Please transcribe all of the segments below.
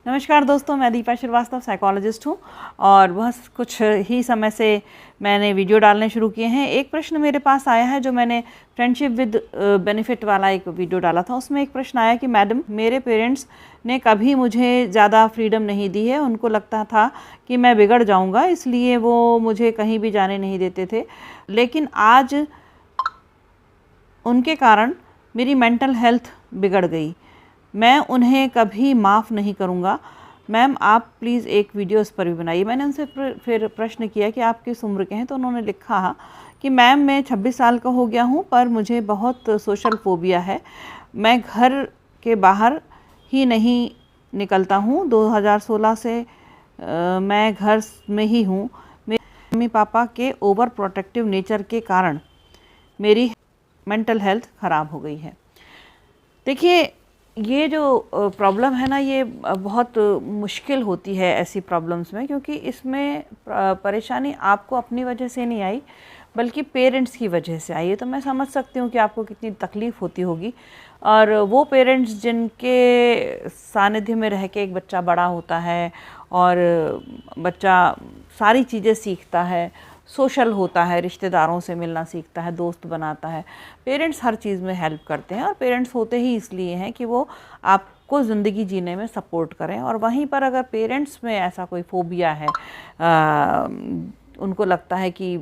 नमस्कार दोस्तों, मैं दीपा श्रीवास्तव साइकोलॉजिस्ट हूँ और बस कुछ ही समय से मैंने वीडियो डालने शुरू किए हैं। एक प्रश्न मेरे पास आया है जो मैंने फ्रेंडशिप विद बेनिफिट वाला एक वीडियो डाला था। उसमें एक प्रश्न आया कि मैडम, मेरे पेरेंट्स ने कभी मुझे ज़्यादा फ्रीडम नहीं दी है। उनको लगता था कि मैं बिगड़ जाऊँगा, इसलिए वो मुझे कहीं भी जाने नहीं देते थे। लेकिन आज उनके कारण मेरी मेंटल हेल्थ बिगड़ गई। मैं उन्हें कभी माफ़ नहीं करूँगा। मैम, आप प्लीज़ एक वीडियो इस पर भी बनाइए। मैंने उनसे फिर प्रश्न किया कि आप किस उम्र के हैं, तो उन्होंने लिखा कि मैम, मैं 26 साल का हो गया हूँ, पर मुझे बहुत सोशल फोबिया है। मैं घर के बाहर ही नहीं निकलता हूँ। 2016 से मैं घर में ही हूँ। मेरे मम्मी पापा के ओवर प्रोटेक्टिव नेचर के कारण मेरी मेंटल हेल्थ ख़राब हो गई है। देखिए, ये जो प्रॉब्लम है ना, ये बहुत मुश्किल होती है ऐसी प्रॉब्लम्स में, क्योंकि इसमें परेशानी आपको अपनी वजह से नहीं आई बल्कि पेरेंट्स की वजह से आई है। तो मैं समझ सकती हूँ कि आपको कितनी तकलीफ़ होती होगी। और वो पेरेंट्स जिनके सानिध्य में रह के एक बच्चा बड़ा होता है और बच्चा सारी चीज़ें सीखता है, सोशल होता है, रिश्तेदारों से मिलना सीखता है, दोस्त बनाता है। पेरेंट्स हर चीज़ में हेल्प करते हैं और पेरेंट्स होते ही इसलिए हैं कि वो आपको ज़िंदगी जीने में सपोर्ट करें। और वहीं पर अगर पेरेंट्स में ऐसा कोई फोबिया है, उनको लगता है कि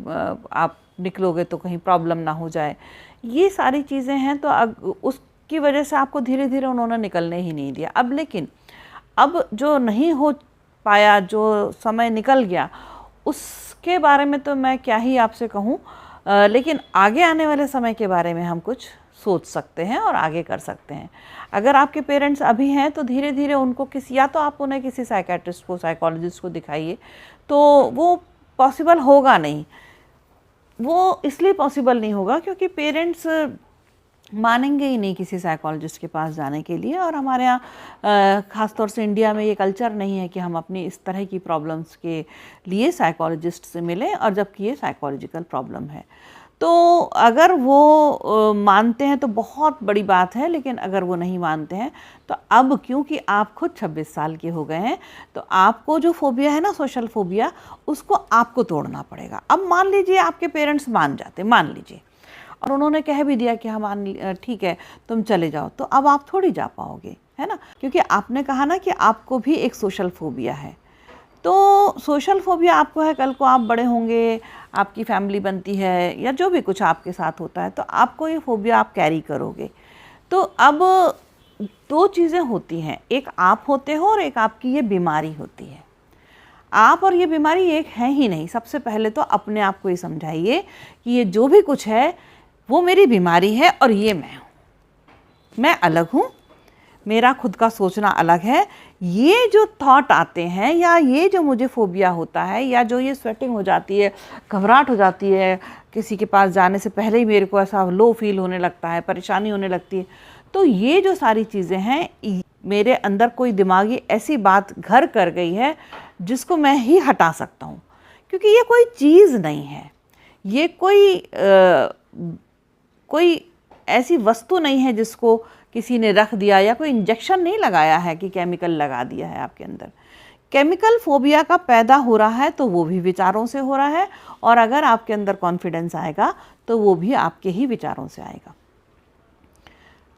आप निकलोगे तो कहीं प्रॉब्लम ना हो जाए, ये सारी चीज़ें हैं, तो उसकी वजह से आपको धीरे धीरे उन्होंने निकलने ही नहीं दिया। अब जो नहीं हो पाया, जो समय निकल गया, उसके बारे में तो मैं क्या ही आपसे कहूँ। लेकिन आगे आने वाले समय के बारे में हम कुछ सोच सकते हैं और आगे कर सकते हैं। अगर आपके पेरेंट्स अभी हैं तो धीरे धीरे उनको या तो आप उन्हें किसी साइकेट्रिस्ट को, साइकोलॉजिस्ट को दिखाइए। तो वो पॉसिबल होगा नहीं। वो इसलिए पॉसिबल नहीं होगा क्योंकि पेरेंट्स मानेंगे ही नहीं किसी साइकोलॉजिस्ट के पास जाने के लिए। और हमारे यहाँ ख़ासतौर से इंडिया में ये कल्चर नहीं है कि हम अपनी इस तरह की प्रॉब्लम्स के लिए साइकोलॉजिस्ट से मिलें, और जबकि ये साइकोलॉजिकल प्रॉब्लम है। तो अगर वो मानते हैं तो बहुत बड़ी बात है, लेकिन अगर वो नहीं मानते हैं तो अब क्योंकि आप खुद 26 साल के हो गए हैं, तो आपको जो फोबिया है ना, सोशल फोबिया, उसको आपको तोड़ना पड़ेगा। अब मान लीजिए आपके पेरेंट्स मान जाते, मान लीजिए, और उन्होंने कह भी दिया कि हम ठीक है, तुम चले जाओ, तो अब आप थोड़ी जा पाओगे, है ना, क्योंकि आपने कहा ना कि आपको भी एक सोशल फोबिया है। तो सोशल फोबिया आपको है, कल को आप बड़े होंगे, आपकी फैमिली बनती है या जो भी कुछ आपके साथ होता है, तो आपको ये फोबिया आप कैरी करोगे। तो अब दो चीज़ें होती हैं, एक आप होते हो और एक आपकी ये बीमारी होती है। आप और ये बीमारी एक है ही नहीं। सबसे पहले तो अपने आप को ये समझाइए कि ये जो भी कुछ है वो मेरी बीमारी है और ये मैं हूँ, मैं अलग हूँ, मेरा खुद का सोचना अलग है। ये जो थॉट आते हैं या ये जो मुझे फोबिया होता है या जो ये स्वेटिंग हो जाती है, घबराहट हो जाती है, किसी के पास जाने से पहले ही मेरे को ऐसा लो फील होने लगता है, परेशानी होने लगती है, तो ये जो सारी चीज़ें हैं, मेरे अंदर कोई दिमागी ऐसी बात घर कर गई है जिसको मैं ही हटा सकता हूँ। क्योंकि ये कोई चीज़ नहीं है, ये कोई ऐसी वस्तु नहीं है जिसको किसी ने रख दिया, या कोई इंजेक्शन नहीं लगाया है कि केमिकल लगा दिया है आपके अंदर। केमिकल फोबिया का पैदा हो रहा है तो वो भी विचारों से हो रहा है, और अगर आपके अंदर कॉन्फिडेंस आएगा तो वो भी आपके ही विचारों से आएगा।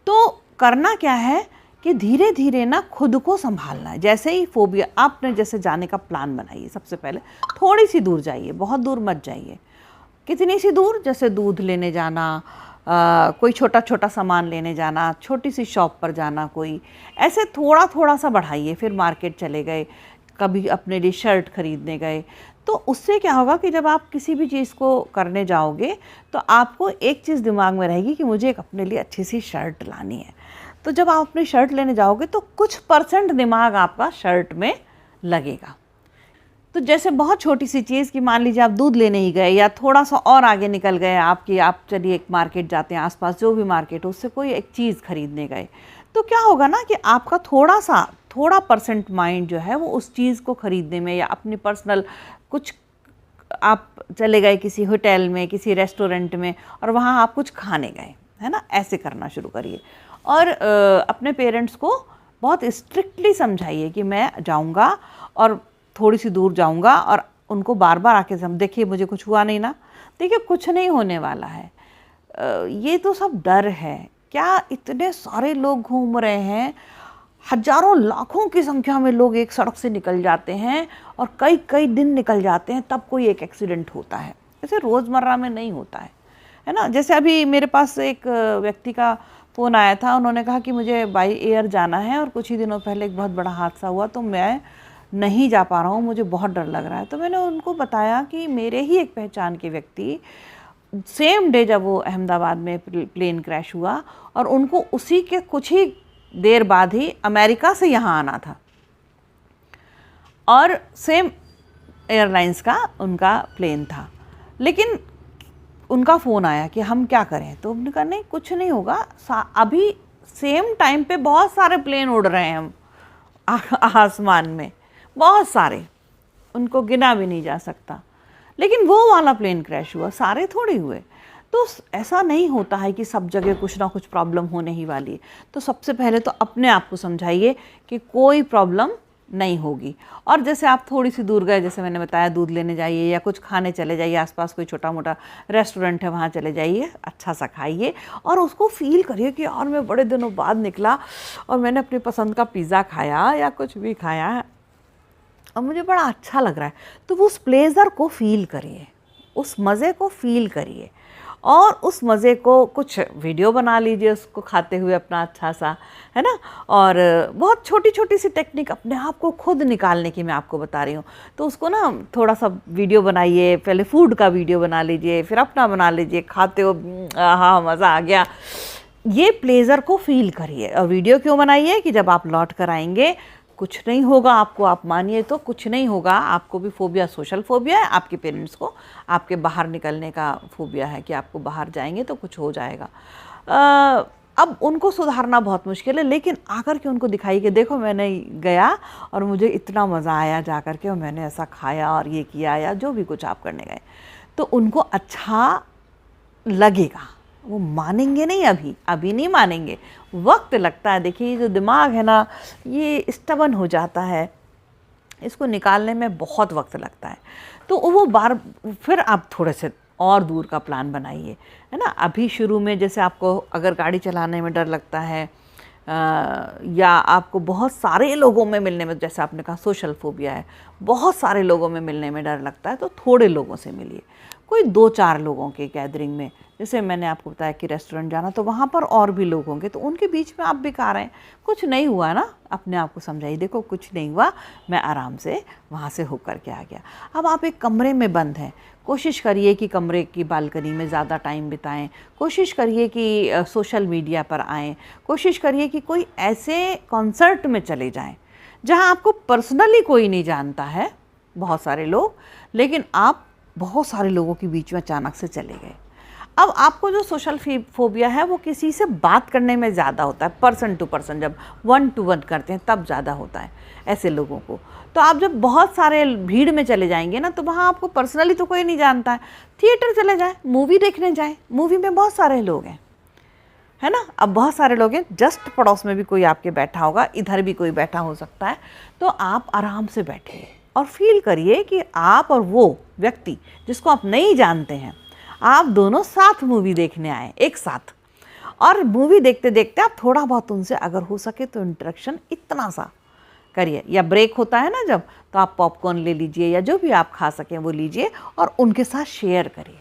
तो करना क्या है कि धीरे धीरे ना खुद को संभालना है। जैसे ही फोबिया, आपने जैसे जाने का प्लान बनाइए, सबसे पहले थोड़ी सी दूर जाइए, बहुत दूर मत जाइए। कितनी सी दूर, जैसे दूध लेने जाना, कोई छोटा छोटा सामान लेने जाना, छोटी सी शॉप पर जाना, कोई ऐसे थोड़ा थोड़ा सा बढ़ाइए। फिर मार्केट चले गए, कभी अपने लिए शर्ट खरीदने गए। तो उससे क्या होगा कि जब आप किसी भी चीज़ को करने जाओगे तो आपको एक चीज़ दिमाग में रहेगी कि मुझे एक अपने लिए अच्छी सी शर्ट लानी है। तो जब आप अपनी शर्ट लेने जाओगे तो कुछ परसेंट दिमाग आपका शर्ट में लगेगा। तो जैसे बहुत छोटी सी चीज़ कि मान लीजिए आप दूध लेने ही गए, या थोड़ा सा और आगे निकल गए, आप चलिए एक मार्केट जाते हैं, आसपास जो भी मार्केट हो, उससे कोई एक चीज़ खरीदने गए, तो क्या होगा ना कि आपका थोड़ा परसेंट माइंड जो है वो उस चीज़ को खरीदने में, या अपनी पर्सनल कुछ, आप चले गए किसी होटल में, किसी रेस्टोरेंट में, और वहाँ आप कुछ खाने गए, है ना, ऐसे करना शुरू करिए। और अपने पेरेंट्स को बहुत स्ट्रिक्टली समझाइए कि मैं जाऊंगा और थोड़ी सी दूर जाऊंगा, और उनको बार बार आके देखिए मुझे कुछ हुआ नहीं ना, देखिए कुछ नहीं होने वाला है। ये तो सब डर है। क्या इतने सारे लोग घूम रहे हैं, हजारों लाखों की संख्या में लोग एक सड़क से निकल जाते हैं और कई कई दिन निकल जाते हैं, तब कोई एक एक्सीडेंट होता है। ऐसे रोज़मर्रा में नहीं होता है ना। जैसे अभी मेरे पास एक व्यक्ति का फ़ोन आया था, उन्होंने कहा कि मुझे बाई एयर जाना है और कुछ ही दिनों पहले एक बहुत बड़ा हादसा हुआ, तो मैं नहीं जा पा रहा हूँ, मुझे बहुत डर लग रहा है। तो मैंने उनको बताया कि मेरे ही एक पहचान के व्यक्ति सेम डे जब वो अहमदाबाद में प्लेन क्रैश हुआ, और उनको उसी के कुछ ही देर बाद ही अमेरिका से यहाँ आना था, और सेम एयरलाइंस का उनका प्लेन था, लेकिन उनका फ़ोन आया कि हम क्या करें। तो उन्होंने कहा नहीं कुछ नहीं होगा, अभी सेम टाइम पे बहुत सारे प्लेन उड़ रहे हैं हम आसमान में, बहुत सारे, उनको गिना भी नहीं जा सकता, लेकिन वो वाला प्लेन क्रैश हुआ, सारे थोड़े हुए। तो ऐसा नहीं होता है कि सब जगह कुछ ना कुछ प्रॉब्लम होने ही वाली है। तो सबसे पहले तो अपने आप को समझाइए कि कोई प्रॉब्लम नहीं होगी। और जैसे आप थोड़ी सी दूर गए, जैसे मैंने बताया, दूध लेने जाइए या कुछ खाने चले जाइए, आसपास कोई छोटा मोटा रेस्टोरेंट है वहाँ चले जाइए, अच्छा सा खाइए और उसको फील करिए कि यार मैं बड़े दिनों बाद निकला और मैंने अपनी पसंद का पिज़्ज़ा खाया या कुछ भी खाया है और मुझे बड़ा अच्छा लग रहा है। तो वो उस प्लेज़र को फील करिए, उस मज़े को फील करिए, और उस मज़े को कुछ वीडियो बना लीजिए उसको खाते हुए अपना अच्छा सा, है ना। और बहुत छोटी छोटी सी टेक्निक अपने आप को खुद निकालने की मैं आपको बता रही हूँ। तो उसको ना थोड़ा सा वीडियो बनाइए, पहले फूड का वीडियो बना लीजिए, फिर अपना बना लीजिए, खाते हो हाँ मज़ा आ गया, ये प्लेज़र को फील करिए। और वीडियो क्यों बनाइए कि जब आप लौट कर आएंगे कुछ नहीं होगा आपको, आप मानिए तो कुछ नहीं होगा आपको भी। फोबिया सोशल फोबिया है, आपके पेरेंट्स को आपके बाहर निकलने का फोबिया है कि आपको बाहर जाएंगे तो कुछ हो जाएगा। अब उनको सुधारना बहुत मुश्किल है, लेकिन आकर के उनको दिखाइए कि देखो मैंने गया और मुझे इतना मज़ा आया जा कर के, और मैंने ऐसा खाया और ये किया, या जो भी कुछ आप करने गए, तो उनको अच्छा लगेगा। वो मानेंगे नहीं, अभी नहीं मानेंगे, वक्त लगता है। देखिए ये जो दिमाग है ना, ये स्टबन हो जाता है, इसको निकालने में बहुत वक्त लगता है। तो वो फिर आप थोड़े से और दूर का प्लान बनाइए, है ना। अभी शुरू में जैसे आपको अगर गाड़ी चलाने में डर लगता है या आपको बहुत सारे लोगों में मिलने में, जैसे आपने कहा सोशल फोबिया है, बहुत सारे लोगों में मिलने में डर लगता है, तो थोड़े लोगों से मिलिए, कोई 2-4 लोगों के गैदरिंग में। जैसे मैंने आपको बताया कि रेस्टोरेंट जाना, तो वहाँ पर और भी लोग होंगे, तो उनके बीच में आप भी खा रहे हैं, कुछ नहीं हुआ ना, अपने आप को समझाइए देखो कुछ नहीं हुआ, मैं आराम से वहाँ से होकर के आ गया। अब आप एक कमरे में बंद हैं, कोशिश करिए कि कमरे की बालकनी में ज़्यादा टाइम बिताएं, कोशिश करिए कि सोशल मीडिया पर आएँ, कोशिश करिए कि कोई ऐसे कॉन्सर्ट में चले जाएँ जहाँ आपको पर्सनली कोई नहीं जानता है, बहुत सारे लोग, लेकिन आप बहुत सारे लोगों के बीच में अचानक से चले गए। अब आपको जो सोशल फोबिया है वो किसी से बात करने में ज़्यादा होता है, पर्सन टू पर्सन, जब 1 to 1 करते हैं तब ज़्यादा होता है ऐसे लोगों को। तो आप जब बहुत सारे भीड़ में चले जाएंगे ना, तो वहाँ आपको पर्सनली तो कोई नहीं जानता है। थिएटर चले जाएं, मूवी देखने जाएं, मूवी में बहुत सारे लोग हैं, है ना। अब बहुत सारे लोग हैं, जस्ट पड़ोस में भी कोई आपके बैठा होगा, इधर भी कोई बैठा हो सकता है, तो आप आराम से बैठिए और फील करिए कि आप और वो व्यक्ति जिसको आप नहीं जानते हैं, आप दोनों साथ मूवी देखने आए एक साथ, और मूवी देखते देखते आप थोड़ा बहुत उनसे अगर हो सके तो इंटरेक्शन इतना सा करिए, या ब्रेक होता है ना जब, तो आप पॉपकॉर्न ले लीजिए या जो भी आप खा सकें वो लीजिए और उनके साथ शेयर करिए,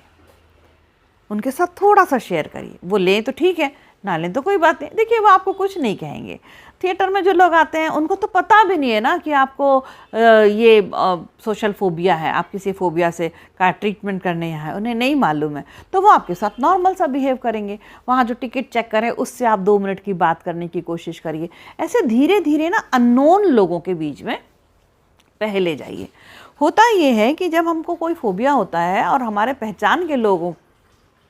उनके साथ थोड़ा सा शेयर करिए। वो लें तो ठीक है, ना लें तो कोई बात नहीं। देखिए वो आपको कुछ नहीं कहेंगे। थिएटर में जो लोग आते हैं उनको तो पता भी नहीं है ना कि आपको ये सोशल फोबिया है, आप किसी फोबिया से का ट्रीटमेंट करने यहाँ है, उन्हें नहीं मालूम है, तो वो आपके साथ नॉर्मल सा बिहेव करेंगे। वहाँ जो टिकट चेक करें उससे आप 2 मिनट की बात करने की कोशिश करिए। ऐसे धीरे धीरे ना अननोन लोगों के बीच में पहले जाइए। होता ये है कि जब हमको कोई फोबिया होता है और हमारे पहचान के लोगों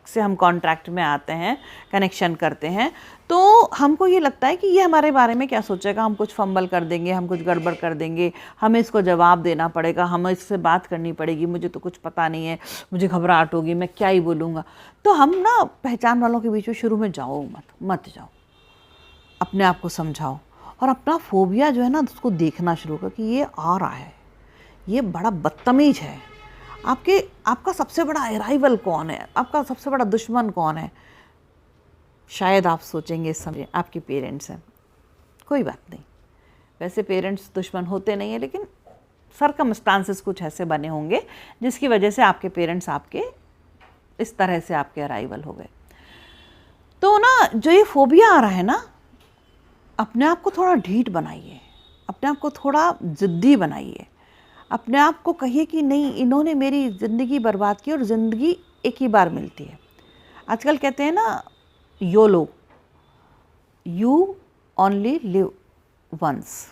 से हम कॉन्ट्रैक्ट में आते हैं, कनेक्शन करते हैं, तो हमको ये लगता है कि ये हमारे बारे में क्या सोचेगा, हम कुछ फंबल कर देंगे, हम कुछ गड़बड़ कर देंगे, हमें इसको जवाब देना पड़ेगा, हमें इससे बात करनी पड़ेगी, मुझे तो कुछ पता नहीं है, मुझे घबराहट होगी, मैं क्या ही बोलूँगा। तो हम ना पहचान वालों के बीच में शुरू में जाओ मत जाओ, अपने आप को समझाओ और अपना फोबिया जो है ना उसको देखना शुरू करो कि ये आ रहा है, ये बड़ा बदतमीज है। आपका सबसे बड़ा राइवल कौन है, आपका सबसे बड़ा दुश्मन कौन है? शायद आप सोचेंगे इस समय आपके पेरेंट्स हैं। कोई बात नहीं, वैसे पेरेंट्स दुश्मन होते नहीं हैं, लेकिन सर्कमस्टांसेस कुछ ऐसे बने होंगे जिसकी वजह से आपके पेरेंट्स आपके इस तरह से आपके अराइवल हो गए। तो ना जो ये फोबिया आ रहा है ना, अपने आप को थोड़ा ढीठ बनाइए, अपने आप को थोड़ा ज़िद्दी बनाइए, अपने आप को कहिए कि नहीं, इन्होंने मेरी ज़िंदगी बर्बाद की और ज़िंदगी एक ही बार मिलती है। आजकल कहते हैं ना YOLO, you only live once,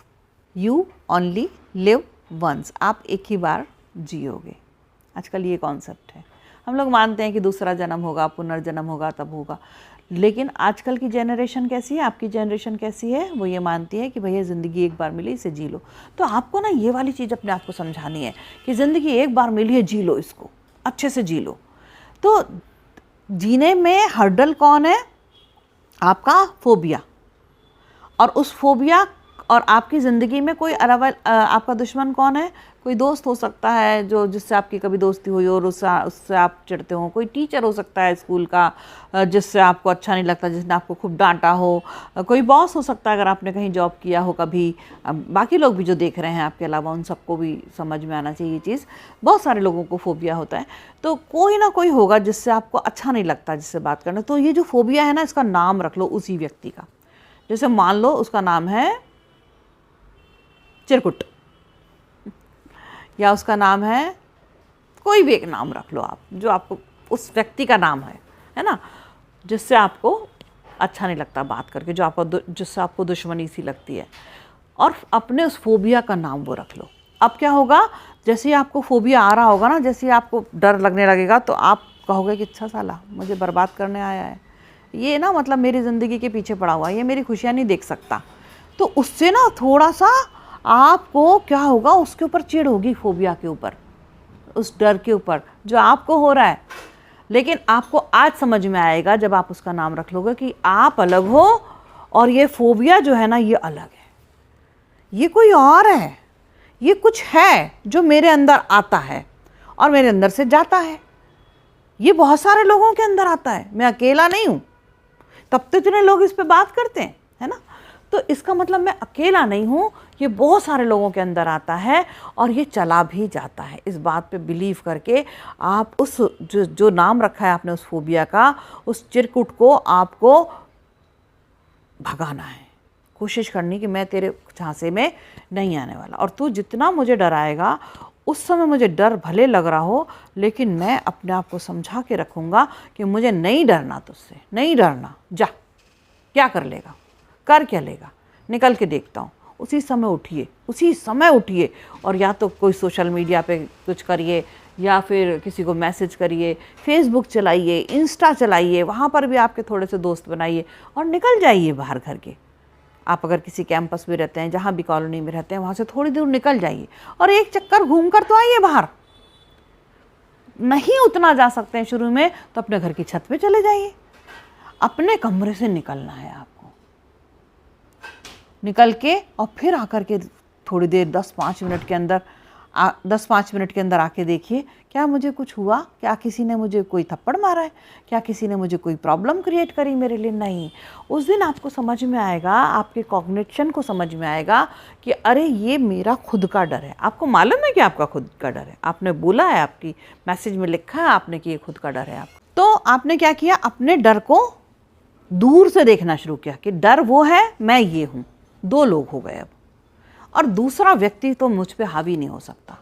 you only live once, आप एक ही बार जियोगे। आजकल ये कॉन्सेप्ट है। हम लोग मानते हैं कि दूसरा जन्म होगा, पुनर्जन्म होगा, तब होगा, लेकिन आजकल की जनरेशन कैसी है, आपकी जनरेशन कैसी है, वो ये मानती है कि भैया ज़िंदगी एक बार मिली, इसे जी लो। तो आपको ना ये वाली चीज़ अपने आप को समझानी है कि ज़िंदगी एक बार मिली है, जी लो, इसको अच्छे से जी लो। तो जीने में हर्डल कौन है? आपका फोबिया। और उस फोबिया और आपकी ज़िंदगी में कोई आपका दुश्मन कौन है? कोई दोस्त हो सकता है जो जिससे आपकी कभी दोस्ती हुई और उससे आप चिढ़ते हो, कोई टीचर हो सकता है स्कूल का जिससे आपको अच्छा नहीं लगता, जिसने आपको खूब डांटा हो, कोई बॉस हो सकता है अगर आपने कहीं जॉब किया हो कभी। बाकी लोग भी जो देख रहे हैं आपके अलावा, उन सबको भी समझ में आना चाहिए ये चीज़। बहुत सारे लोगों को फोबिया होता है, तो कोई ना कोई होगा जिससे आपको अच्छा नहीं लगता, जिससे बात करना। तो ये जो फोबिया है ना, इसका नाम रख लो उसी व्यक्ति का। जैसे मान लो उसका नाम है चिरकुट, या उसका नाम है, कोई भी एक नाम रख लो आप, जो आपको उस व्यक्ति का नाम है ना, जिससे आपको अच्छा नहीं लगता बात करके, जिससे आपको दुश्मनी सी लगती है, और अपने उस फोबिया का नाम वो रख लो। अब क्या होगा, जैसे ही आपको फोबिया आ रहा होगा ना, जैसे ही आपको डर लगने लगेगा, तो आप कहोगे कि अच्छा साला मुझे बर्बाद करने आया है, ये ना मतलब मेरी ज़िंदगी के पीछे पड़ा हुआ है, ये मेरी खुशियाँ नहीं देख सकता। तो उससे ना थोड़ा सा आपको क्या होगा, उसके ऊपर चिढ़ होगी, फोबिया के ऊपर, उस डर के ऊपर जो आपको हो रहा है। लेकिन आपको आज समझ में आएगा जब आप उसका नाम रख लोगे कि आप अलग हो और ये फोबिया जो है ना, ये अलग है, ये कोई और है, ये कुछ है जो मेरे अंदर आता है और मेरे अंदर से जाता है। ये बहुत सारे लोगों के अंदर आता है, मैं अकेला नहीं हूँ, तब तो इतने लोग इस पे बात करते हैं, है ना। तो इसका मतलब मैं अकेला नहीं हूँ, ये बहुत सारे लोगों के अंदर आता है और ये चला भी जाता है। इस बात पे बिलीव करके आप उस जो नाम रखा है आपने उस फोबिया का, उस चिरकुट को आपको भगाना है। कोशिश करनी कि मैं तेरे झांसे में नहीं आने वाला, और तू जितना मुझे डराएगा, उस समय मुझे डर भले लग रहा हो, लेकिन मैं अपने आप को समझा के रखूँगा कि मुझे नहीं डरना, तुझसे नहीं डरना, जा क्या कर लेगा, कर क्या लेगा, निकल के देखता हूँ। उसी समय उठिए, उसी समय उठिए, और या तो कोई सोशल मीडिया पे कुछ करिए, या फिर किसी को मैसेज करिए, फेसबुक चलाइए, इंस्टा चलाइए, वहाँ पर भी आपके थोड़े से दोस्त बनाइए और निकल जाइए बाहर घर के। आप अगर किसी कैंपस में रहते हैं, जहाँ भी कॉलोनी में रहते हैं, वहाँ से थोड़ी दूर निकल जाइए और एक चक्कर घूम कर तो आइए बाहर। नहीं उतना जा सकते हैं शुरू में, तो अपने घर की छत पे चले जाइए। अपने कमरे से निकलना है आपको, निकल के और फिर आकर के थोड़ी देर 10-5 मिनट के अंदर 10-5 मिनट के अंदर आके देखिए, क्या मुझे कुछ हुआ, क्या किसी ने मुझे कोई थप्पड़ मारा है, क्या किसी ने मुझे कोई प्रॉब्लम क्रिएट करी मेरे लिए। नहीं, उस दिन आपको समझ में आएगा, आपके कॉग्निशन को समझ में आएगा कि अरे ये मेरा खुद का डर है। आपको मालूम है कि आपका खुद का डर है, आपने बोला है, आपकी मैसेज में लिखा है आपने कि ये खुद का डर है आपका। तो आपने क्या किया, अपने डर को दूर से देखना शुरू किया कि डर वो है, मैं ये हूँ। 2 लोग हो गए अब, और दूसरा व्यक्ति तो मुझ पे हावी नहीं हो सकता।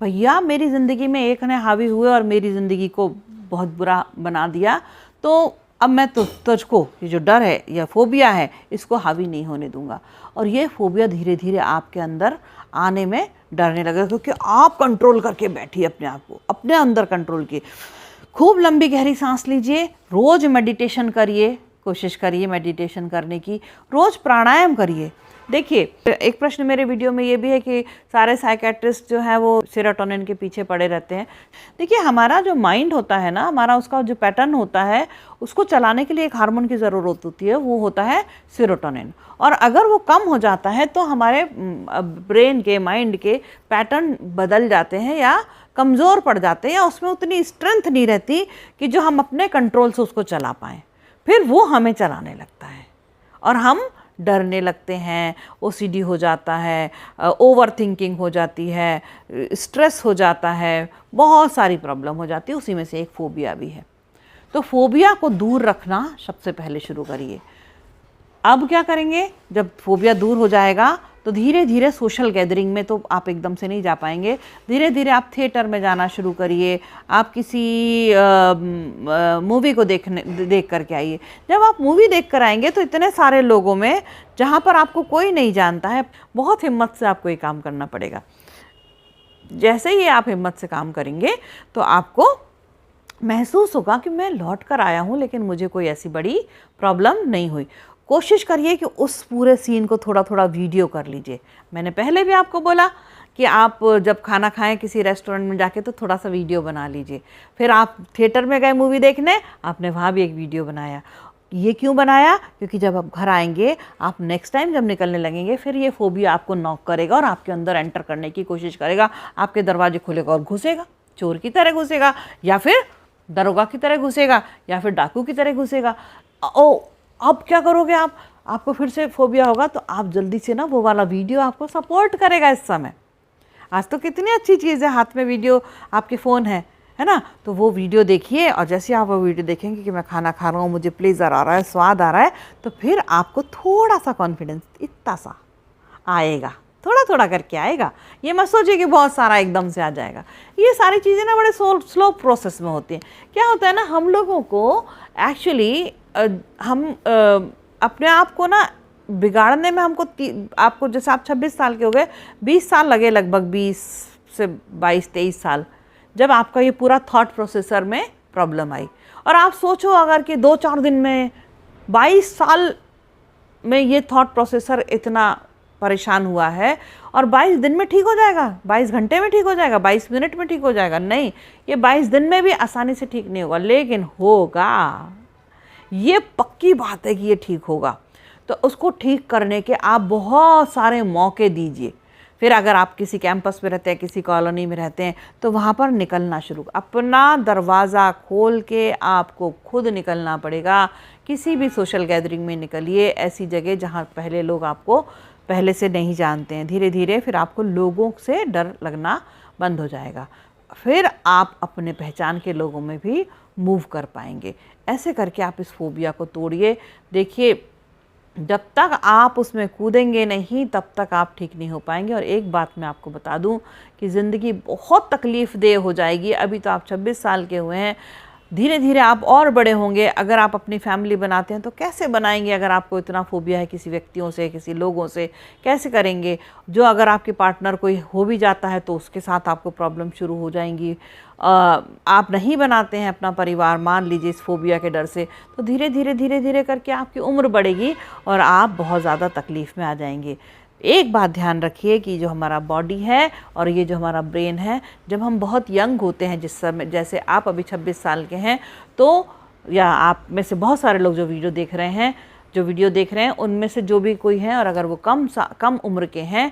भैया मेरी ज़िंदगी में एक ने हावी हुए और मेरी ज़िंदगी को बहुत बुरा बना दिया, तो अब मैं तो तुझको ये जो डर है या फोबिया है, इसको हावी नहीं होने दूंगा। और ये फोबिया धीरे धीरे आपके अंदर आने में डरने लगा, क्योंकि आप कंट्रोल करके बैठिए अपने आप को, अपने अंदर कंट्रोल किए। खूब लंबी गहरी सांस लीजिए, रोज़ मेडिटेशन करिए, कोशिश करिए मेडिटेशन करने की, रोज़ प्राणायाम करिए, देखिए एक प्रश्न मेरे वीडियो में ये भी है कि सारे साइकेट्रिस्ट जो है वो सेरोटोनिन के पीछे पड़े रहते हैं। देखिए हमारा जो माइंड होता है ना, हमारा उसका जो पैटर्न होता है, उसको चलाने के लिए एक हार्मोन की ज़रूरत होती है, वो होता है सेरोटोनिन। और अगर वो कम हो जाता है तो हमारे ब्रेन के, माइंड के पैटर्न बदल जाते हैं या कमज़ोर पड़ जाते हैं, या उसमें उतनी स्ट्रेंथ नहीं रहती कि जो हम अपने कंट्रोल से उसको चला पाएँ। फिर वो हमें चलाने लगता है और हम डरने लगते हैं, ओसीडी हो जाता है, ओवर थिंकिंग हो जाती है, स्ट्रेस हो जाता है, बहुत सारी प्रॉब्लम हो जाती है। उसी में से एक फोबिया भी है। तो फोबिया को दूर रखना सबसे पहले शुरू करिए। अब क्या करेंगे, जब फोबिया दूर हो जाएगा तो धीरे धीरे सोशल गैदरिंग में तो आप एकदम से नहीं जा पाएंगे। धीरे धीरे आप थिएटर में जाना शुरू करिए, आप किसी मूवी को देख करके आइए। जब आप मूवी देख कर आएंगे तो इतने सारे लोगों में, जहाँ पर आपको कोई नहीं जानता है, बहुत हिम्मत से आपको ये काम करना पड़ेगा। जैसे ही आप हिम्मत से काम करेंगे तो आपको महसूस होगा कि मैं लौट कर आया हूँ लेकिन मुझे कोई ऐसी बड़ी प्रॉब्लम नहीं हुई। कोशिश करिए कि उस पूरे सीन को थोड़ा थोड़ा वीडियो कर लीजिए। मैंने पहले भी आपको बोला कि आप जब खाना खाएं किसी रेस्टोरेंट में जाके तो थोड़ा सा वीडियो बना लीजिए। फिर आप थिएटर में गए मूवी देखने, आपने वहाँ भी एक वीडियो बनाया। ये क्यों बनाया? क्योंकि जब आप घर आएंगे, आप नेक्स्ट टाइम जब निकलने लगेंगे, फिर ये फोबिया आपको नॉक करेगा और आपके अंदर एंटर करने की कोशिश करेगा। आपके दरवाजे खुलेगा और घुसेगा, चोर की तरह घुसेगा, या फिर दरोगा की तरह घुसेगा, या फिर डाकू की तरह घुसेगा। अब क्या करोगे आप? आपको फिर से फोबिया होगा तो आप जल्दी से ना वो वाला वीडियो आपको सपोर्ट करेगा। इस समय आज तो कितनी अच्छी चीज़ है, हाथ में वीडियो, आपके फ़ोन है ना, तो वो वीडियो देखिए। और जैसे आप वो वीडियो देखेंगे कि मैं खाना खा रहा हूँ, मुझे प्लेजर आ रहा है, स्वाद आ रहा है, तो फिर आपको थोड़ा सा कॉन्फिडेंस, इतना सा आएगा, थोड़ा थोड़ा करके आएगा। ये मत सोचिए कि बहुत सारा एकदम से आ जाएगा। ये सारी चीज़ें ना बड़े स्लो प्रोसेस में होती हैं। क्या होता है ना, हम लोगों को एक्चुअली हम अपने आप को ना बिगाड़ने में आपको जैसे आप 26 साल के हो गए, 20 साल लगे, लगभग 20 से 22-23 साल, जब आपका ये पूरा थॉट प्रोसेसर में प्रॉब्लम आई। और आप सोचो अगर कि 2-4 दिन में, 22 साल में ये थॉट प्रोसेसर इतना परेशान हुआ है, और 22 दिन में ठीक हो जाएगा, 22 घंटे में ठीक हो जाएगा, 22 मिनट में ठीक हो जाएगा? नहीं, ये 22 दिन में भी आसानी से ठीक नहीं होगा, लेकिन होगा। ये पक्की बात है कि ये ठीक होगा। तो उसको ठीक करने के आप बहुत सारे मौके दीजिए। फिर अगर आप किसी कैंपस में रहते हैं, किसी कॉलोनी में रहते हैं, तो वहाँ पर निकलना शुरू, अपना दरवाज़ा खोल के आपको खुद निकलना पड़ेगा। किसी भी सोशल गैदरिंग में निकलिए, ऐसी जगह जहाँ पहले लोग आपको पहले से नहीं जानते हैं। धीरे धीरे फिर आपको लोगों से डर लगना बंद हो जाएगा। फिर आप अपने पहचान के लोगों में भी मूव कर पाएंगे। ऐसे करके आप इस फोबिया को तोड़िए। देखिए, जब तक आप उसमें कूदेंगे नहीं, तब तक आप ठीक नहीं हो पाएंगे। और एक बात मैं आपको बता दूं कि ज़िंदगी बहुत तकलीफ़देह हो जाएगी। अभी तो आप 26 साल के हुए हैं, धीरे धीरे आप और बड़े होंगे। अगर आप अपनी फैमिली बनाते हैं तो कैसे बनाएंगे अगर आपको इतना फोबिया है किसी व्यक्तियों से, किसी लोगों से? कैसे करेंगे? जो अगर आपके पार्टनर कोई हो भी जाता है तो उसके साथ आपको प्रॉब्लम शुरू हो जाएंगी। आप नहीं बनाते हैं अपना परिवार, मान लीजिए, इस फोबिया के डर से, तो धीरे धीरे करके आपकी उम्र बढ़ेगी और आप बहुत ज़्यादा तकलीफ़ में आ जाएंगे। एक बात ध्यान रखिए कि जो हमारा बॉडी है और ये जो हमारा ब्रेन है, जब हम बहुत यंग होते हैं, जिस समय, जैसे आप अभी 26 साल के हैं, तो या आप में से बहुत सारे लोग जो वीडियो देख रहे हैं, उनमें से जो भी कोई है, और अगर वो कम उम्र के हैं,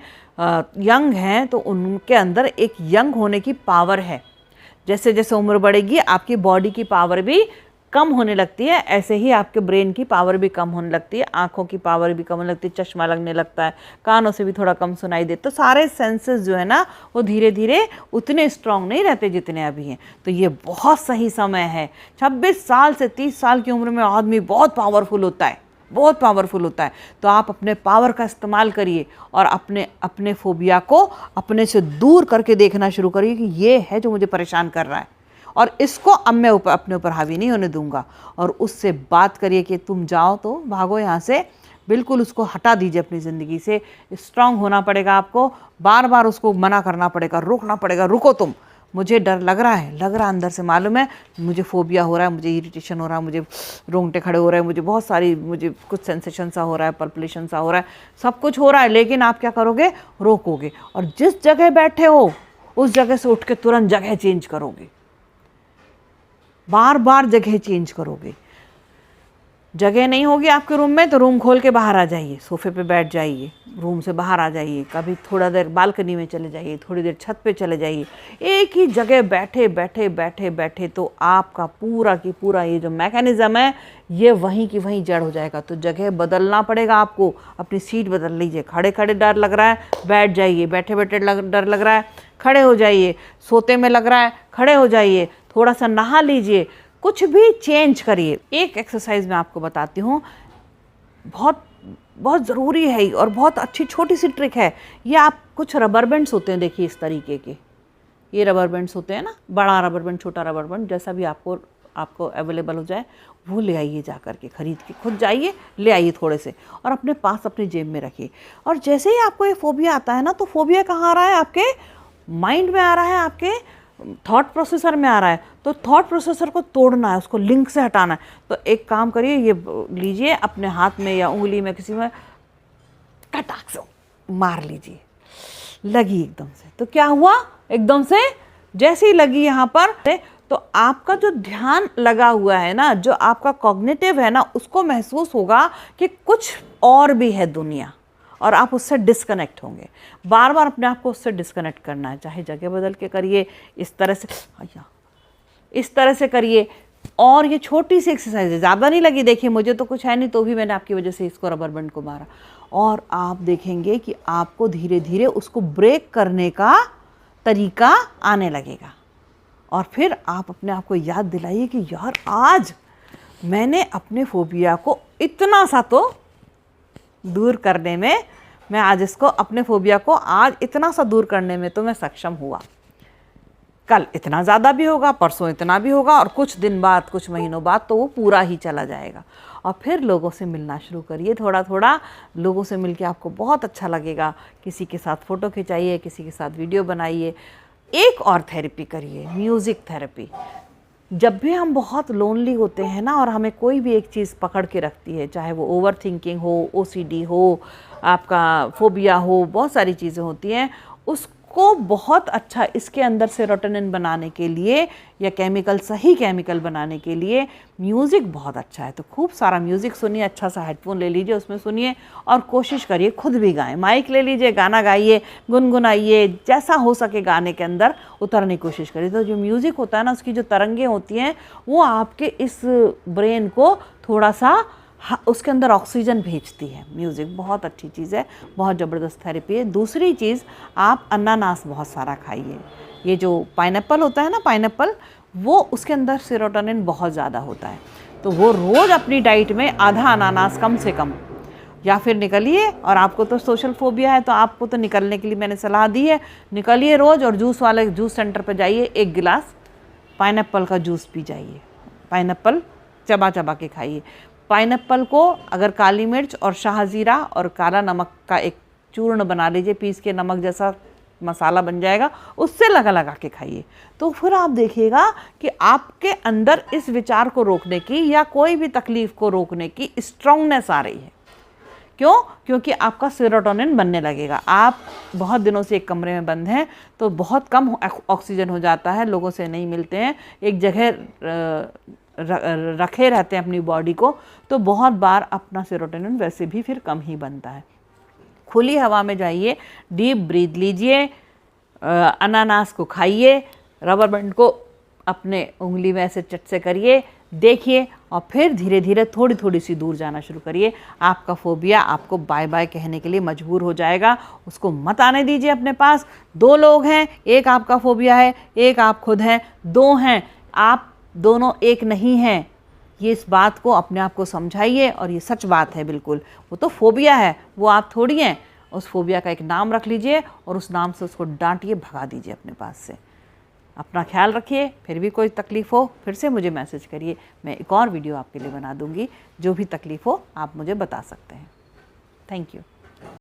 यंग हैं, तो उनके अंदर एक यंग होने की पावर है। जैसे जैसे उम्र बढ़ेगी आपकी बॉडी की पावर भी कम होने लगती है, ऐसे ही आपके ब्रेन की पावर भी कम होने लगती है, आँखों की पावर भी कम होने लगती है, चश्मा लगने लगता है, कानों से भी थोड़ा कम सुनाई देता। तो सारे सेंसेस जो है ना, वो धीरे धीरे उतने स्ट्रांग नहीं रहते जितने अभी हैं। तो ये बहुत सही समय है। 26 साल से 30 साल की उम्र में आदमी बहुत पावरफुल होता है, बहुत पावरफुल होता है। तो आप अपने पावर का इस्तेमाल करिए और अपने फोबिया को अपने से दूर करके देखना शुरू करिए कि ये है जो मुझे परेशान कर रहा है, और इसको अब मैं अपने ऊपर हावी नहीं होने दूंगा। और उससे बात करिए कि तुम जाओ तो भागो यहाँ से, बिल्कुल उसको हटा दीजिए अपनी ज़िंदगी से। स्ट्रांग होना पड़ेगा आपको, बार बार उसको मना करना पड़ेगा, रोकना पड़ेगा, रुको तुम, मुझे डर लग रहा है अंदर से मालूम है, मुझे फोबिया हो रहा है, मुझे इरिटेशन हो रहा है, मुझे रोंगटे खड़े हो रहे हैं, मुझे बहुत सारी, मुझे कुछ सेंसेशन सा हो रहा है, पल्पलेशन सा हो रहा है, सब कुछ हो रहा है, लेकिन आप क्या करोगे, रोकोगे और जिस जगह बैठे हो उस जगह से उठ के तुरंत जगह चेंज करोगे, बार बार जगह चेंज करोगे। जगह नहीं होगी आपके रूम में तो रूम खोल के बाहर आ जाइए, सोफे पे बैठ जाइए, रूम से बाहर आ जाइए, कभी थोड़ा देर बालकनी में चले जाइए, थोड़ी देर छत पे चले जाइए। एक ही जगह बैठे बैठे बैठे बैठे तो आपका पूरा की पूरा ये जो मैकेनिज़्म है ये वहीं की वहीं जड़ हो जाएगा। तो जगह बदलना पड़ेगा आपको, अपनी सीट बदल लीजिए। खड़े खड़े डर लग रहा है, बैठ जाइए, बैठे बैठे डर लग रहा है, खड़े हो जाइए, सोते में लग रहा है, खड़े हो जाइए, थोड़ा सा नहा लीजिए, कुछ भी चेंज करिए। एक एक्सरसाइज मैं आपको बताती हूँ, बहुत बहुत ज़रूरी है और बहुत अच्छी छोटी सी ट्रिक है। ये आप कुछ रबर बैंड्स होते हैं, देखिए इस तरीके के, ये रबर बैंड्स होते हैं ना, बड़ा रबर बैंड, छोटा रबर बैंड, जैसा भी आपको अवेलेबल हो जाए वो ले आइए, जा कर के खरीद के खुद जाइए, ले आइए थोड़े से और अपने पास अपनी जेब में रखिए। और जैसे ही आपको ये फोबिया आता है ना, तो फोबिया कहाँ आ रहा है, आपके माइंड में आ रहा है, आपके थॉट प्रोसेसर में आ रहा है। तो थॉट प्रोसेसर को तोड़ना है, उसको लिंक से हटाना है। तो एक काम करिए, ये लीजिए अपने हाथ में या उंगली में किसी में कटाक से मार लीजिए, लगी एकदम से। तो क्या हुआ, एकदम से जैसे ही लगी यहाँ पर, तो आपका जो ध्यान लगा हुआ है ना, जो आपका कॉग्निटिव है ना, उसको महसूस होगा कि कुछ और भी है दुनिया और आप उससे डिस्कनेक्ट होंगे। बार बार अपने आप को उससे डिस्कनेक्ट करना है, चाहे जगह बदल के करिए, इस तरह से करिए। और ये छोटी सी एक्सरसाइज है, ज़्यादा नहीं लगी, देखिए मुझे तो कुछ है नहीं, तो भी मैंने आपकी वजह से इसको रबर बैंड को मारा। और आप देखेंगे कि आपको धीरे धीरे उसको ब्रेक करने का तरीका आने लगेगा। और फिर आप अपने आप को याद दिलाइए कि यार आज मैंने अपने फोबिया को इतना सा तो दूर करने में, मैं आज इसको, अपने फोबिया को आज इतना सा दूर करने में तो मैं सक्षम हुआ। कल इतना ज़्यादा भी होगा, परसों इतना भी होगा, और कुछ दिन बाद, कुछ महीनों बाद तो वो पूरा ही चला जाएगा। और फिर लोगों से मिलना शुरू करिए, थोड़ा थोड़ा लोगों से मिलके आपको बहुत अच्छा लगेगा। किसी के साथ फ़ोटो खिंचाइए, किसी के साथ वीडियो बनाइए। एक और थेरेपी करिए, म्यूज़िक थेरेपी। जब भी हम बहुत लोनली होते हैं ना, और हमें कोई भी एक चीज़ पकड़ के रखती है, चाहे वो ओवर थिंकिंग हो, OCD हो, आपका फोबिया हो, बहुत सारी चीज़ें होती हैं, उसको बहुत अच्छा इसके अंदर सेरोटोनिन बनाने के लिए या केमिकल, सही केमिकल बनाने के लिए म्यूज़िक बहुत अच्छा है। तो खूब सारा म्यूज़िक सुनिए, अच्छा सा हेडफोन ले लीजिए, उसमें सुनिए और कोशिश करिए खुद भी गाएं। माइक ले लीजिए, गाना गाइए, गुनगुनाइए, जैसा हो सके गाने के अंदर उतरने की कोशिश करिए। तो जो म्यूज़िक होता है ना, उसकी जो तरंगें होती हैं वो आपके इस ब्रेन को थोड़ा सा, उसके अंदर ऑक्सीजन भेजती है। म्यूज़िक बहुत अच्छी चीज़ है, बहुत ज़बरदस्त थेरेपी है। दूसरी चीज़, आप अनानास बहुत सारा खाइए। ये जो पाइनएप्पल होता है ना, पाइनएप्पल, वो उसके अंदर सेरोटोनिन बहुत ज़्यादा होता है। तो वो रोज़ अपनी डाइट में आधा अनानास कम से कम, या फिर निकलिए। और आपको तो सोशल फोबिया है, तो आपको तो निकलने के लिए मैंने सलाह दी है, निकलिए रोज़ और जूस वाले जूस सेंटर पर जाइए, 1 गिलास पाइनएप्पल का जूस पी जाइए। पाइनएप्पल चबा चबा के खाइए। पाइनएप्पल को अगर काली मिर्च और शाहजीरा और काला नमक का एक चूर्ण बना लीजिए, पीस के नमक जैसा मसाला बन जाएगा, उससे लगा लगा के खाइए। तो फिर आप देखिएगा कि आपके अंदर इस विचार को रोकने की या कोई भी तकलीफ को रोकने की स्ट्रांगनेस आ रही है। क्यों? क्योंकि आपका सेरोटोनिन बनने लगेगा। आप बहुत दिनों से एक कमरे में बंद हैं, तो बहुत कम ऑक्सीजन हो जाता है, लोगों से नहीं मिलते हैं, एक जगह रखे रहते हैं अपनी बॉडी को, तो बहुत बार अपना सेरोटोनिन वैसे भी फिर कम ही बनता है। खुली हवा में जाइए, डीप ब्रीथ लीजिए, अनानास को खाइए, रबर बैंड को अपने उंगली में ऐसे चट से करिए, देखिए, और फिर धीरे धीरे थोड़ी थोड़ी सी दूर जाना शुरू करिए। आपका फोबिया आपको बाय बाय कहने के लिए मजबूर हो जाएगा। उसको मत आने दीजिए अपने पास। 2 लोग हैं, एक आपका फोबिया है, एक आप खुद हैं, 2 हैं, आप दोनों एक नहीं हैं। ये इस बात को अपने आप को समझाइए, और ये सच बात है बिल्कुल। वो तो फोबिया है, वो आप थोड़ी हैं। उस फोबिया का एक नाम रख लीजिए और उस नाम से उसको डांटिए, भगा दीजिए अपने पास से। अपना ख्याल रखिए। फिर भी कोई तकलीफ़ हो फिर से मुझे मैसेज करिए, मैं एक और वीडियो आपके लिए बना दूंगी। जो भी तकलीफ़ हो आप मुझे बता सकते हैं। Thank you.